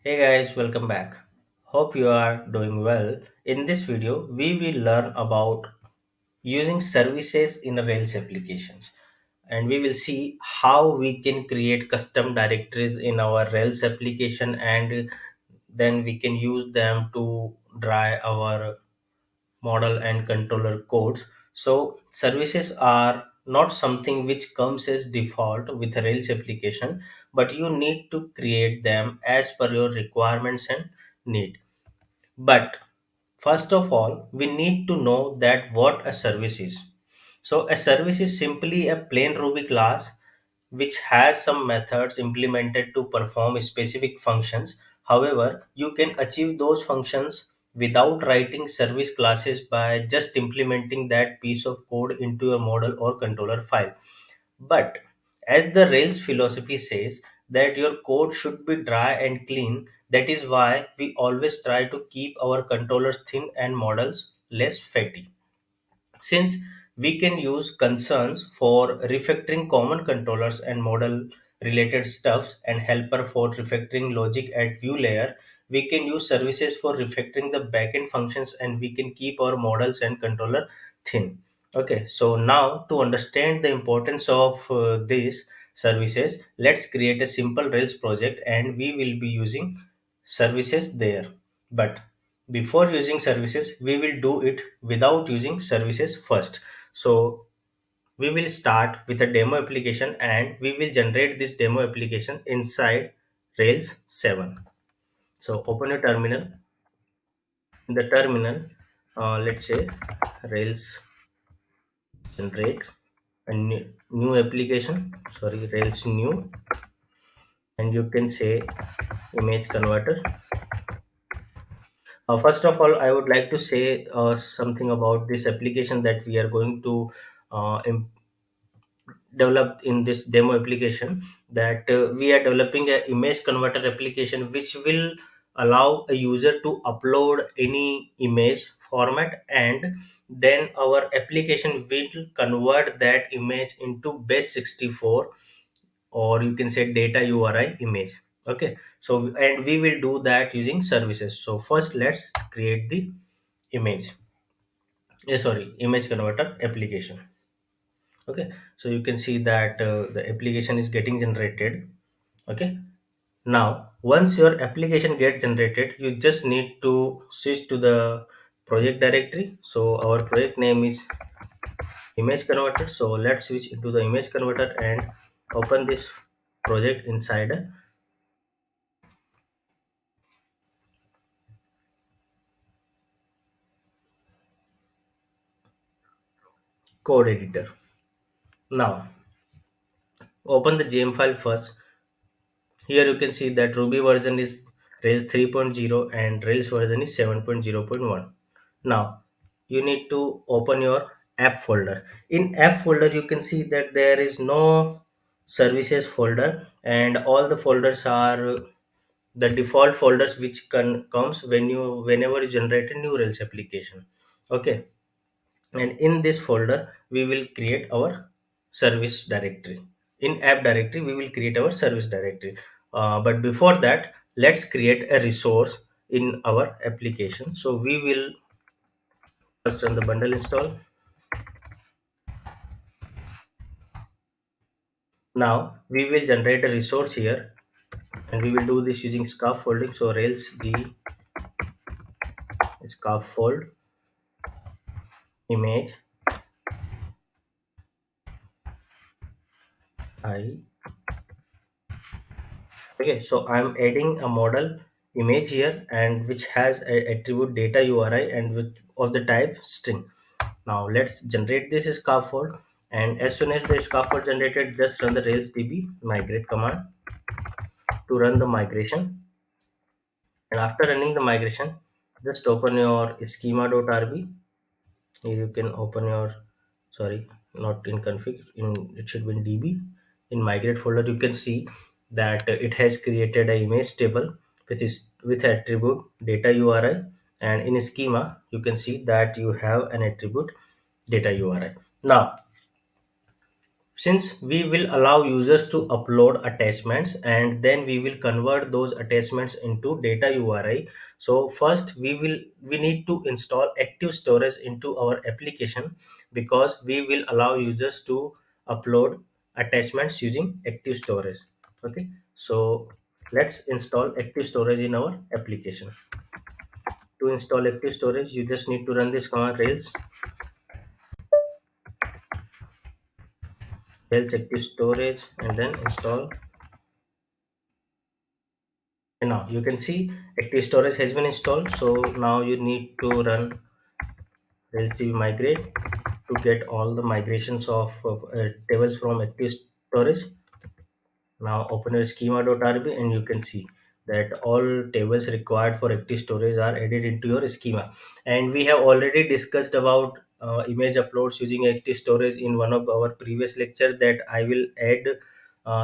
Hey guys, welcome back. Hope you are doing well. In this video, we will learn about using services in Rails applications, and we will see how we can create custom directories in our Rails application, and then we can use them to drive our model and controller codes. So services are not something which comes as default with a Rails application, but you need to create them as per your requirements and need. But first of all, we need to know that what a service is. So a service is simply a plain Ruby class which has some methods implemented to perform specific functions. However, you can achieve those functions without writing service classes by just implementing that piece of code into a model or controller file. But as the Rails philosophy says that your code should be dry and clean, that is why we always try to keep our controllers thin and models less fatty. Since we can use concerns for refactoring common controllers and model related stuffs and helper for refactoring logic at view layer, we can use services for refactoring the backend functions and we can keep our models and controller thin. Okay, so now to understand the importance of these services, let's create a simple Rails project and we will be using services there. But before using services, we will do it without using services first. So we will start with a demo application and we will generate this demo application inside Rails 7. So open your terminal. In the terminal, let's say Rails generate a new application, sorry, Rails new, and you can say image converter. First of all, I would like to say something about this application that we are going to develop in this demo application, that we are developing a image converter application which will allow a user to upload any image format, and then our application will convert that image into base 64, or you can say data URI image. Okay, so and we will do that using services. So first let's create the image, image converter application. Okay, so you can see that the application is getting generated. Okay, now once your application gets generated, you just need to switch to the project directory. So our project name is image converter, so let's switch into the image converter and open this project inside a code editor. Now open the gem file first. Here you can see that Ruby version is Rails 3.0 and Rails version is 7.0.1. Now you need to open your app folder. In app folder you can see that there is no services folder, and all the folders are the default folders which comes whenever you generate a new Rails application. Okay, and in this folder we will create our service directory. In app directory we will create our service directory. But before that, let's create a resource in our application. So we will first run the bundle install. Now we will generate a resource here, and we will do this using scaffolding. So Rails g scaffold image I. Okay, so I'm adding a model image here, and which has a attribute data URI and with of the type string. Now let's generate this scaffold, and as soon as the scaffold generated, just run the Rails db migrate command to run the migration. And after running the migration, just open your schema.rb. Here you can open your, sorry, not in config, in it should be in db. In migrate folder you can see that it has created a image table with attribute data URI, and in schema you can see that you have an attribute data URI. Now since we will allow users to upload attachments and then we will convert those attachments into data URI. So first we need to install active storage into our application, because we will allow users to upload attachments using active storage. Okay, so let's install active storage in our application. To install active storage, you just need to run this command rails active storage and then install. And now you can see active storage has been installed. So now you need to run rails db migrate to get all the migrations of tables from active storage. Now open your schema.rb and you can see that all tables required for active storage are added into your schema. And we have already discussed about image uploads using active storage in one of our previous lecture, that I will add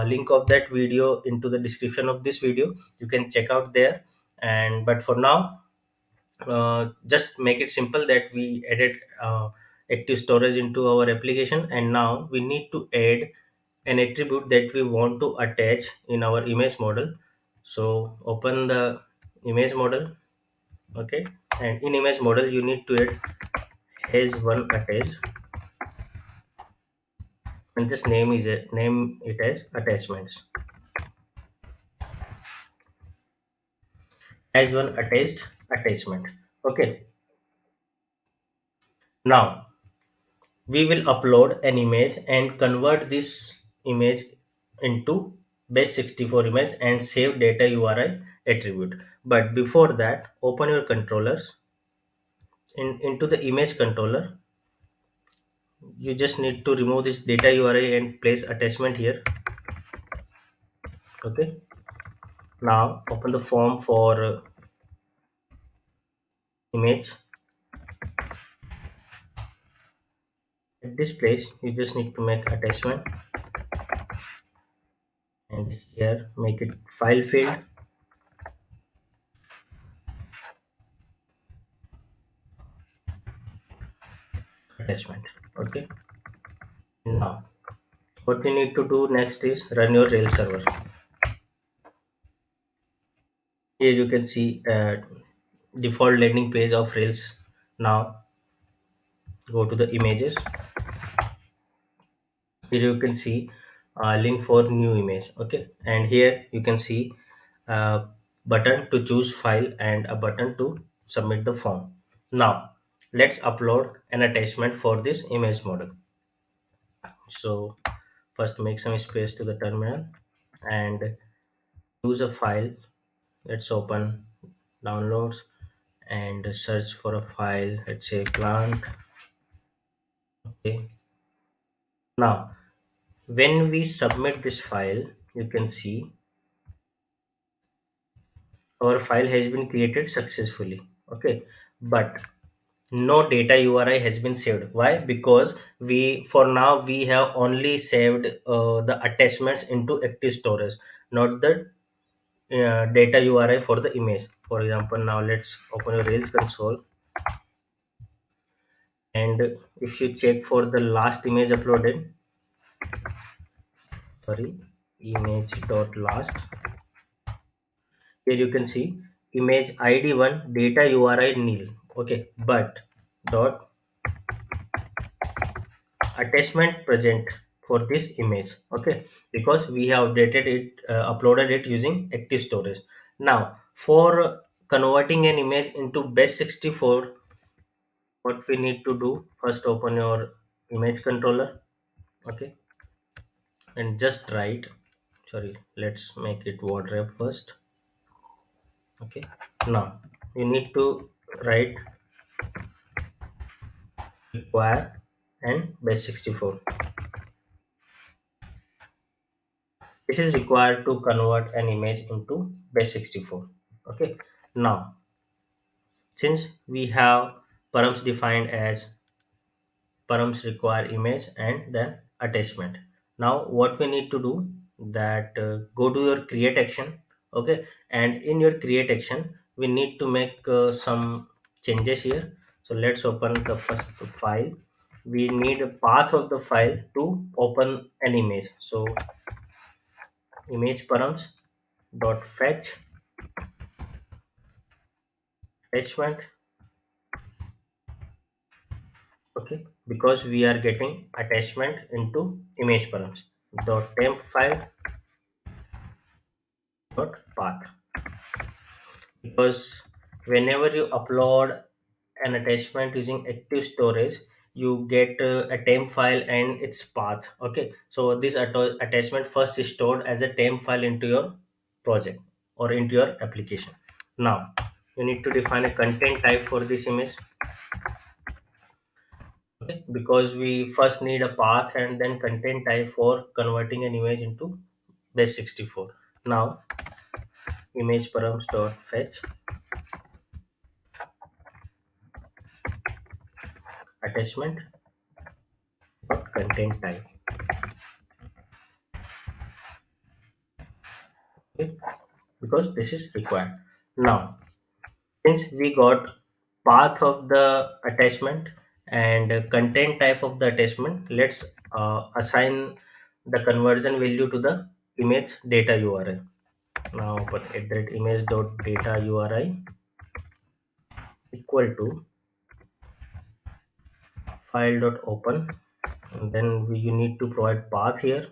link of that video into the description of this video. You can check out there. And but for now, just make it simple that we added active storage into our application, and now we need to add an attribute that we want to attach in our image model. So open the image model. Okay, and in image model you need to add has one attached, and this name it as attachments, has one attached attachment. Okay, now we will upload an image and convert this image into base64 image and save data URI attribute. But before that, open your controllers. Into the image controller, you just need to remove this data URI and place attachment here. Okay, now open the form for image. At this place you just need to make attachment, and here make it file field attachment. Okay, now what we need to do next is run your Rails server. Here you can see default landing page of Rails. Now go to the images. Here you can see link for new image. Okay, and here you can see a button to choose file and a button to submit the form. Now let's upload an attachment for this image model. So first make some space to the terminal and choose a file. Let's open downloads and search for a file. Let's say plant. Okay, now when we submit this file, you can see our file has been created successfully. Okay, but no data URI has been saved. Why? Because we for now we have only saved the attachments into active storage, not the data URI for the image. For example, now let's open your Rails console, and if you check for the last image uploaded, sorry, image dot last, here you can see image id1 data URI nil. Okay, but dot attachment present for this image. Okay, because we have updated it, uploaded it using active storage. Now for converting an image into base64, what we need to do, first open your image controller. Okay, and just write, sorry, let's make it word wrap first. Okay, now you need to write require and base64. This is required to convert an image into base64. Okay, now since we have params defined as params require image and then attachment, now what we need to do, that go to your create action. Okay, and in your create action we need to make some changes here. So let's open the first file. we need a path of the file to open an image. So image params dot fetch attachment. Okay, because we are getting attachment into image params dot temp file dot path, because whenever you upload an attachment using active storage, you get a temp file and its path. Okay, so this attachment first is stored as a temp file into your project or into your application. Now you need to define a content type for this image. Okay, because we first need a path and then content type for converting an image into base 64. Now image params dot fetch attachment dot content type. Okay, because this is required. Now since we got path of the attachment and content type of the attachment, let's assign the conversion value to the image data URI. Now put at that image dot data URI equal to file dot open, and then you need to provide path here,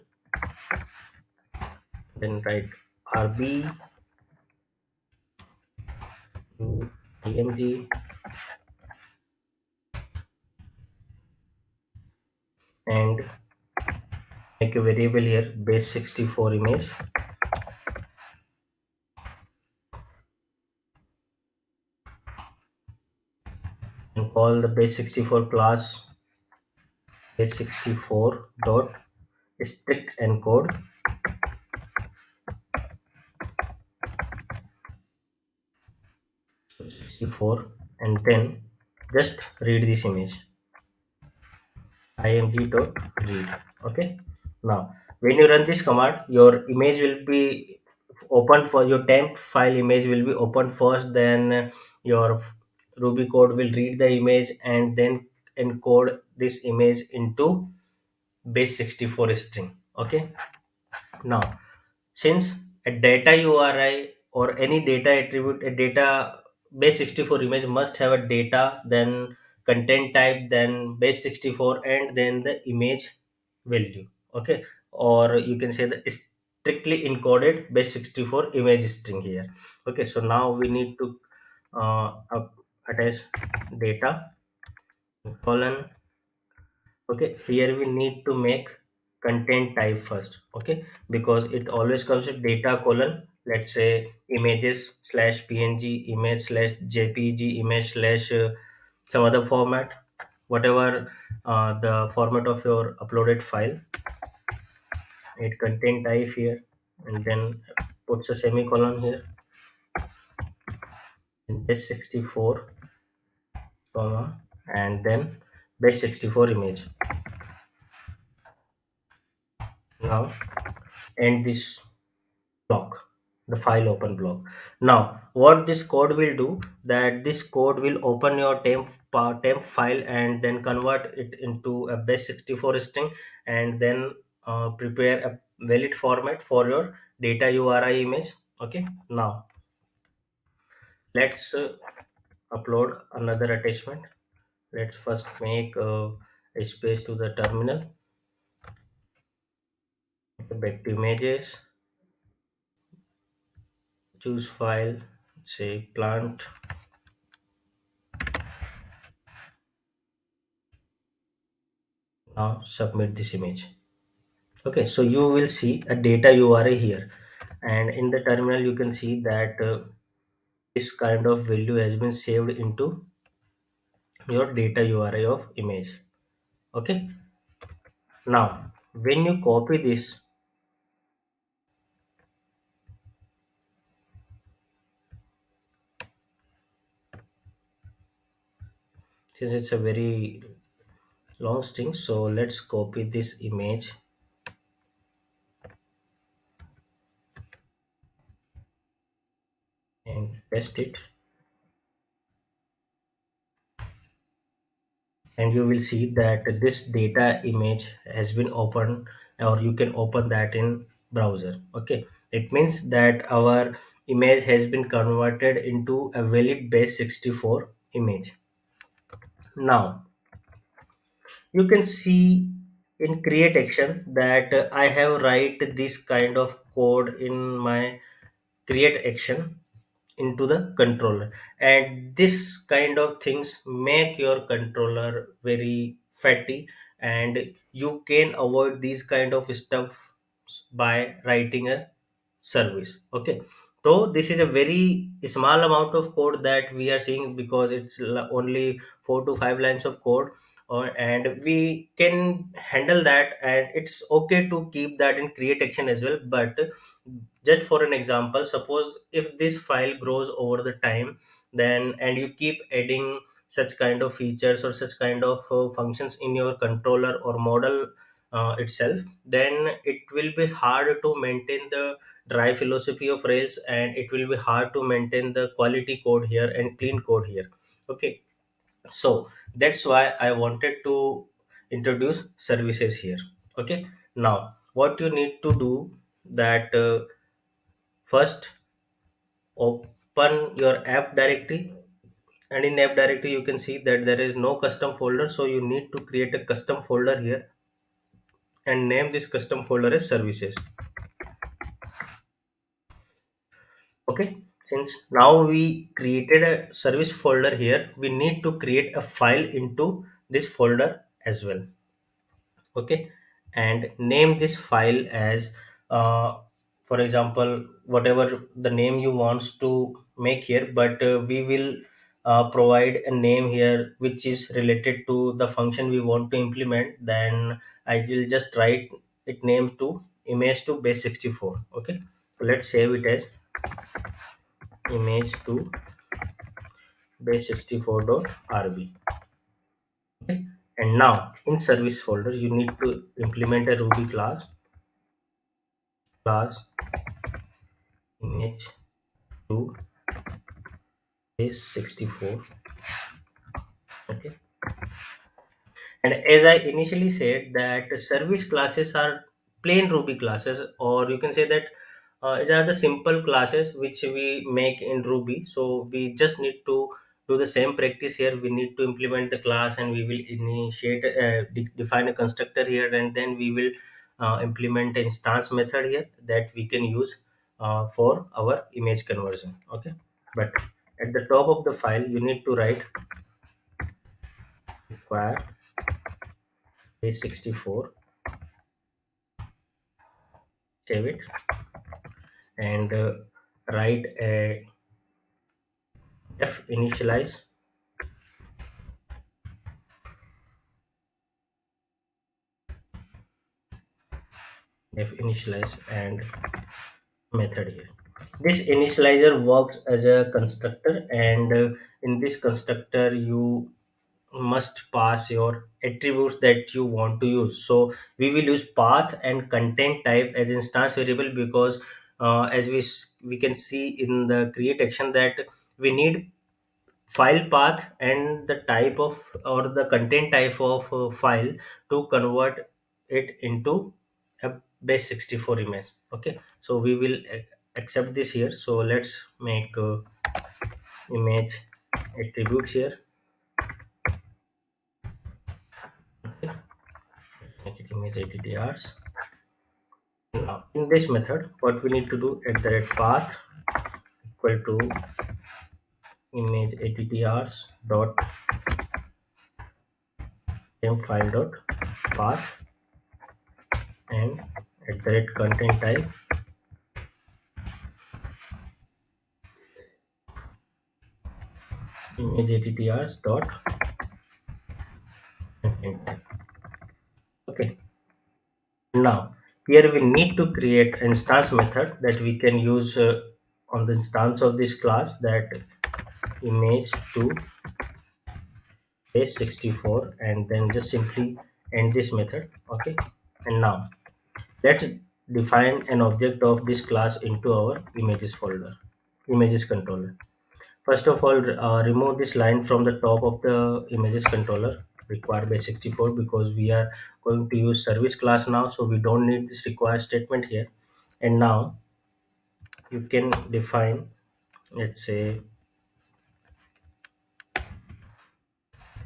then write rb img and make a variable here base 64 image, and call the base 64 class base 64 dot strict encode 64, and then just read this image img.read. Okay, now when you run this command, your image will be open, for your temp file image will be open first, then your ruby code will read the image and then encode this image into base 64 string. Okay, now since a data URI or any data attribute, a data base 64 image must have a data, then content type, then base 64, and then the image value. Okay, or you can say the strictly encoded base 64 image string here. Okay, so now we need to attach data colon. Okay, here we need to make content type first. Okay, because it always comes with data colon, let's say images slash png, image slash jpg, image slash some other format, whatever the format of your uploaded file. It content type here, and then puts a semicolon here in base 64 comma, and then base 64 image. Now end this block, the file open block. Now what this code will do, that this code will open your temp file and then convert it into a base 64 string, and then prepare a valid format for your data URI image. Okay, now let's upload another attachment. Let's first make a space to the terminal. Okay, back to images, choose file, say plant. Now submit this image. Okay, so you will see a data URI here, and in the terminal you can see that this kind of value has been saved into your data URI of image. Okay, now when you copy this, since it's a very long string, so let's copy this image and paste it. and you will see that this data image has been opened, or you can open that in browser. Okay, it means that our image has been converted into a valid base 64 image. Now you can see in create action that I have write this kind of code in my create action into the controller, and this kind of things make your controller very fatty, and you can avoid these kind of stuff by writing a service. Okay, so this is a very small amount of code that we are seeing, because it's only 4 to 5 lines of code, and we can handle that, and it's okay to keep that in create action as well. But just for an example, suppose if this file grows over the time, then and you keep adding such kind of features or such kind of functions in your controller or model itself, then it will be hard to maintain the dry philosophy of rails, and it will be hard to maintain the quality code here and clean code here. Okay, so that's why I wanted to introduce services here. Okay, now what you need to do, that first open your app directory, and in app directory you can see that there is no custom folder, so you need to create a custom folder here and name this custom folder as services. Okay, since now we created a service folder here, we need to create a file into this folder as well. Okay, and name this file as for example whatever the name you wants to make here, but we will provide a name here which is related to the function we want to implement. Then I will just write it name to image to base 64. Okay, so let's save it as image to base 64.rb. Okay, and now in service folder you need to implement a ruby class image to base 64. Okay, and as I initially said that service classes are plain ruby classes, or you can say that it are the simple classes which we make in ruby. So we just need to do the same practice here. We need to implement the class, and we will initiate define a constructor here, and then we will implement an instance method here that we can use for our image conversion. Okay, but at the top of the file you need to write require base 64, save it, and write a f initialize and method here. This initializer works as a constructor, and in this constructor you must pass your attributes that you want to use. So we will use path and content type as instance variable, because as we can see in the create action that we need file path and the type of, or the content type of file to convert it into a base 64 image. Okay, so we will accept this here. So let's make image attributes here. Okay, make it image attrs. Now in this method what we need to do, at the red path equal to image attrs dot same file dot path, and at the red content type image attrs dot content type. Okay, now here we need to create instance method that we can use on the instance of this class, that image to base 64, and then just simply end this method. Okay, and now let's define an object of this class into our images controller. First of all, remove this line from the top of the images controller. require base 64 because we are going to use service class now, so we don't need this require statement here. And now you can define, let's say,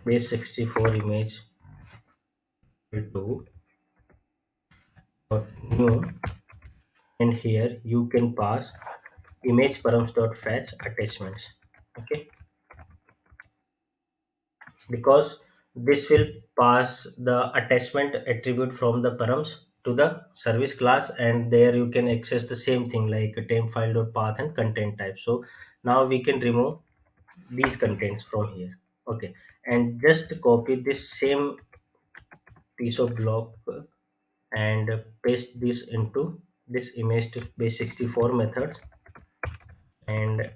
base 64 image to new, and here you can pass image params.fetch attachments. Okay, because this will pass the attachment attribute from the params to the service class, and there you can access the same thing like a temp file dot path and content type. So now we can remove these contents from here. Okay, and just copy this same piece of block and paste this into this image to base 64 methods, and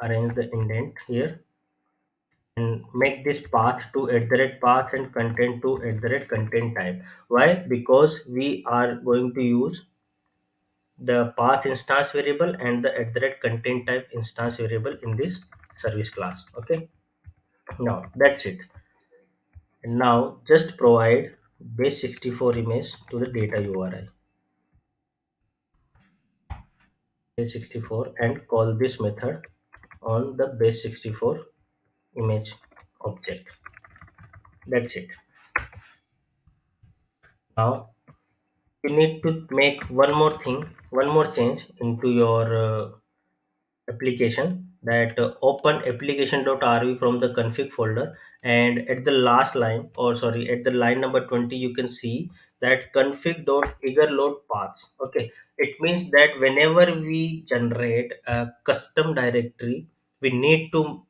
arrange the indent here, and make this path to @path and content to @content type. Why? Because we are going to use the path instance variable and the @content type instance variable in this service class. Okay, now that's it. And now just provide base 64 image to the data URI base 64 and call this method on the base 64 image object. That's it. Now you need to make one more change into your application, that open application.rv from the config folder, and at the last line, or sorry, at the line number 20, you can see that config.eager load paths. Okay, it means that whenever we generate a custom directory, we need to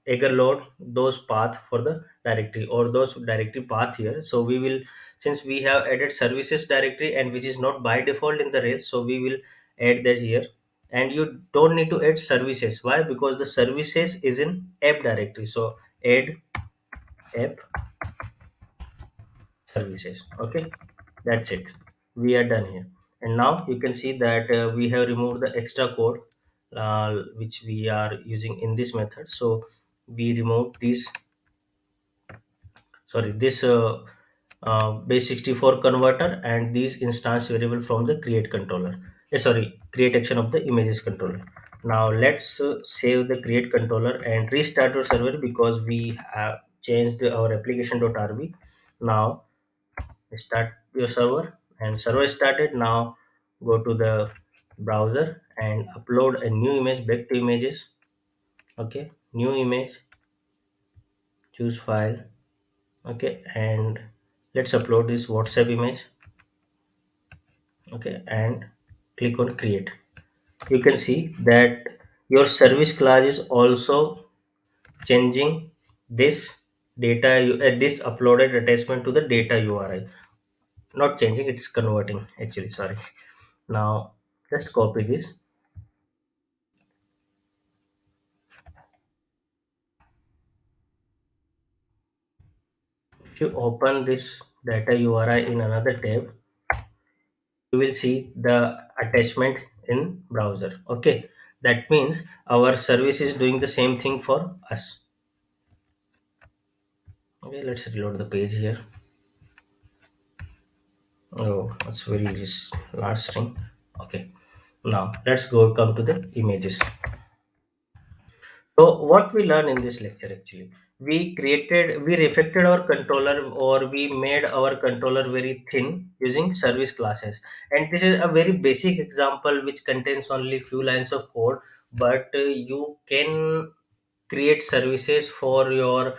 eager load those path for the directory or those directory path here. So we will, since we have added services directory and which is not by default in the rails, so we will add that here. And you don't need to add services. Why? Because the services is in app directory, so add app services. Okay, that's it. We are done here. And now you can see that we have removed the extra code which we are using in this method. So we remove this, sorry, this base 64 converter and these instance variable from the create controller, sorry, create action of the images controller. Now let's save the create controller and restart our server because we have changed our application.rb. Now start your server, and server is started. Now go to the browser and upload a new image back to images. Okay, new image, choose file. Okay, and let's upload this WhatsApp image. Okay, and click on create. You can see that your service class is also changing this this uploaded attachment to the data URI. Not changing, it's converting actually, sorry. Now just copy this. If you open this data URI in another tab, you will see the attachment in browser. Okay, that means our service is doing the same thing for us. Okay, let's reload the page here. Oh, that's very large string. Okay, now let's go come to the images. So what we learned in this lecture actually, we refactored our controller, or we made our controller very thin using service classes. And this is a very basic example which contains only few lines of code, but you can create services for your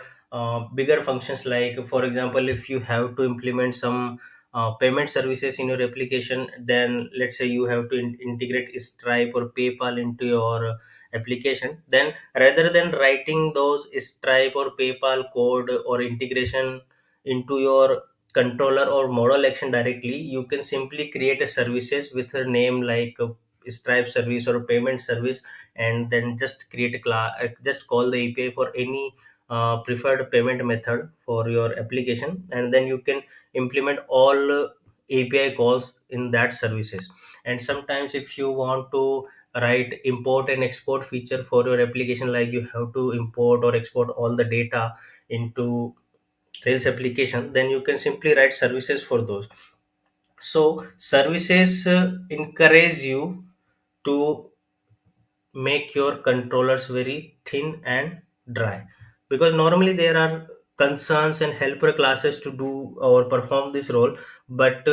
bigger functions. Like for example, if you have to implement some payment services in your application, then let's say you have to integrate Stripe or PayPal into your application, then rather than writing those Stripe or PayPal code or integration into your controller or model action directly, you can simply create a services with a name like Stripe service or payment service, and then just create a class, just call the API for any preferred payment method for your application, and then you can implement all API calls in that services. And sometimes if you want to write import and export feature for your application, like you have to import or export all the data into Rails application, then you can simply write services for those. So services encourage you to make your controllers very thin and dry, because normally there are concerns and helper classes to do or perform this role, but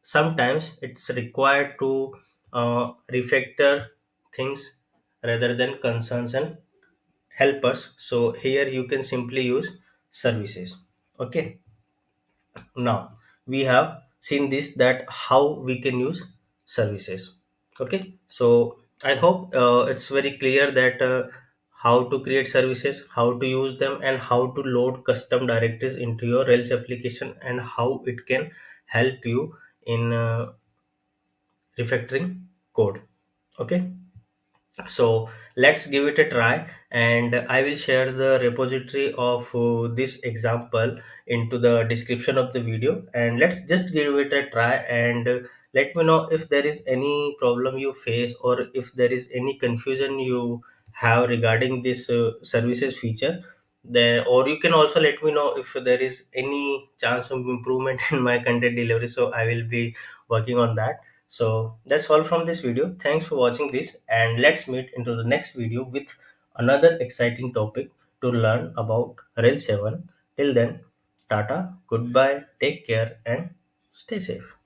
sometimes it's required to refactor things rather than concerns and helpers. So here you can simply use services. Okay, now we have seen this, that how we can use services. Okay, so I hope it's very clear that how to create services, how to use them, and how to load custom directories into your Rails application, and how it can help you in refactoring code. Okay, so let's give it a try, and I will share the repository of this example into the description of the video, and let's just give it a try, and let me know if there is any problem you face, or if there is any confusion you have regarding this services feature. Then, or you can also let me know if there is any chance of improvement in my content delivery, so I will be working on that. So that's all from this video. Thanks for watching this, and let's meet into the next video with another exciting topic to learn about Rail 7. Till then, Tata, goodbye, take care, and stay safe.